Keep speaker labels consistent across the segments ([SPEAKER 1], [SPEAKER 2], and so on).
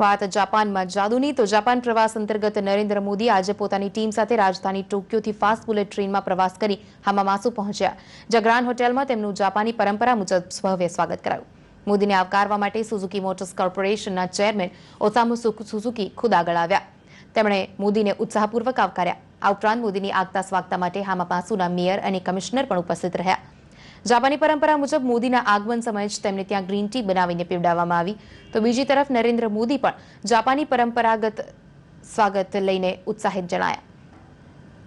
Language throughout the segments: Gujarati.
[SPEAKER 1] વાત જાપાનમાં જાદુની તો જાપાન પ્રવાસ અંતર્ગત નરેન્દ્ર મોદી આજે પોતાની ટીમ સાથે રાજધાની ટોક્યોથી ફાસ્ટ બુલેટ ટ્રેનમાં પ્રવાસ કરી હામામાસુ પહોંચ્યા, જ્યાં ગ્રાન્ડ હોટેલમાં તેમનું જાપાની પરંપરા મુજબ ભવ્ય સ્વાગત કરાયું. મોદીને આવકારવા માટે સુઝુકી મોટર્સ કોર્પોરેશનના ચેરમેન ઓસામુ સુઝુકી ખુદ આગળ આવ્યા. તેમણે મોદીને ઉત્સાહપૂર્વક આવકાર્યા. આ ઉપરાંત મોદીની આગતા સ્વાગતા માટે હામામાસુના મેયર અને કમિશનર પણ ઉપસ્થિત રહ્યા. જાપાની પરંપરા મુજબ મોદીના આગમન સમયે જ તેમને ત્યાં ગ્રીન ટી બનાવીને પીવડાવવામાં આવી, તો બીજી તરફ નરેન્દ્ર મોદી પણ જાપાની પરંપરાગત સ્વાગત લઈને ઉત્સાહિત જણાયા.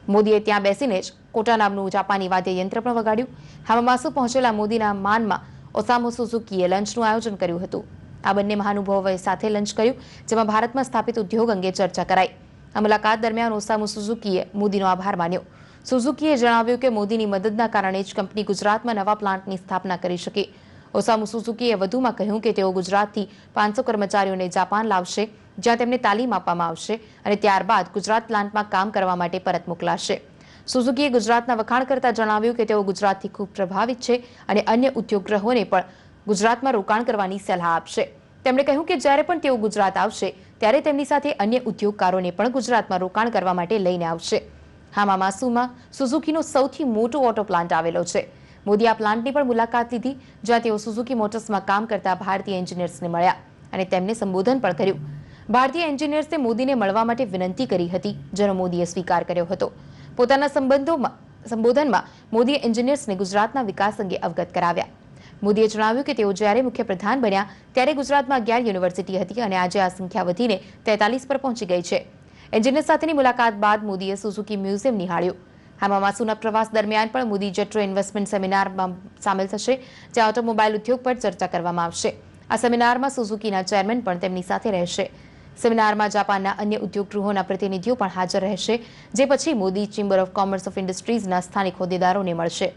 [SPEAKER 1] મોદીએ ત્યાં બેસીને જ કોટા નામનું જાપાની વાદ્યયંત્ર પણ વગાડ્યું. હામામાસુ પહોંચેલા મોદીના માનમાં ઓસામુ સુઝુકીએ લંચનું આયોજન કર્યું હતું. આ બંને મહાનુભાવોએ સાથે લંચ કર્યું, જેમાં ભારતમાં સ્થાપિત ઉદ્યોગ અંગે ચર્ચા કરાઈ. આ મુલાકાત દરમિયાન ઓસામુ સુઝુકીએ મોદીનો આભાર માન્યો. સુઝુકીએ જણાવ્યું કે મોદીની મદદના કારણે જ કંપની ગુજરાતમાં નવા પ્લાન્ટની સ્થાપના કરી શકી. ઓસામુ સુઝુકીએ વધુમાં કહ્યું કે તેઓ ગુજરાતથી 500 કર્મચારીઓને જાપાન લાવશે, જ્યાં તેમને તાલીમ આપવામાં આવશે અને ત્યારબાદ ગુજરાત પ્લાન્ટમાં કામ કરવા માટે પરત મોકલાશે. સુઝુકીએ ગુજરાતના વખાણ કરતા જણાવ્યું કે તેઓ ગુજરાતથી ખૂબ પ્રભાવિત છે અને અન્ય ઉદ્યોગગ્રહોને પણ ગુજરાતમાં રોકાણ કરવાની સલાહ આપશે. તેમણે કહ્યું કે જ્યારે પણ તેઓ ગુજરાત આવશે ત્યારે તેમની સાથે અન્ય ઉદ્યોગકારોને પણ ગુજરાતમાં રોકાણ કરવા માટે લઈને આવશે. હામામાસુમાં સુઝુકીનો સૌથી મોટો ઓટો પ્લાન્ટ આવેલો છે. મોદી આ પ્લાન્ટની પણ મુલાકાત લીધી, જ્યાં તેઓ સુઝુકી મોટર્સમાં કામ કરતા ભારતીય એન્જિનિયર્સને મળ્યા અને તેમને સંબોધન પણ કર્યું. ભારતીય એન્જિનિયર્સે મોદીને મળવા માટે વિનંતી કરી હતી, જેનો મોદીએ સ્વીકાર કર્યો હતો. પોતાના સંબોધનમાં મોદીએ એન્જિનિયર્સને ગુજરાતના વિકાસ અંગે અવગત કરાવ્યા. મોદીએ જણાવ્યું કે તેઓ જ્યારે મુખ્યપ્રધાન બન્યા ત્યારે ગુજરાતમાં 11 યુનિવર્સિટી હતી અને આજે આ સંખ્યા વધીને 43 પર પહોંચી ગઈ છે. એન્જિનિયર સાથેની મુલાકાત બાદ મોદીએ સુઝુકી મ્યુઝિયમ નિહાળ્યું. હામામાસુના પ્રવાસ દરમિયાન પણ મોદી જેટ્રો ઇન્વેસ્ટમેન્ટ સેમિનારમાં સામેલ થશે, જ્યાં ઓટોમોબાઈલ ઉદ્યોગ પર ચર્ચા કરવામાં આવશે. આ સેમિનારમાં સુઝુકીના ચેરમેન પણ તેમની સાથે રહેશે. સેમિનારમાં જાપાનના અન્ય ઉદ્યોગગૃહોના પ્રતિનિધિઓ પણ હાજર રહેશે, જે પછી Modi chamber of commerce of ઇન્ડસ્ટ્રીઝના સ્થાનિક હોદ્દેદારોને મળશે.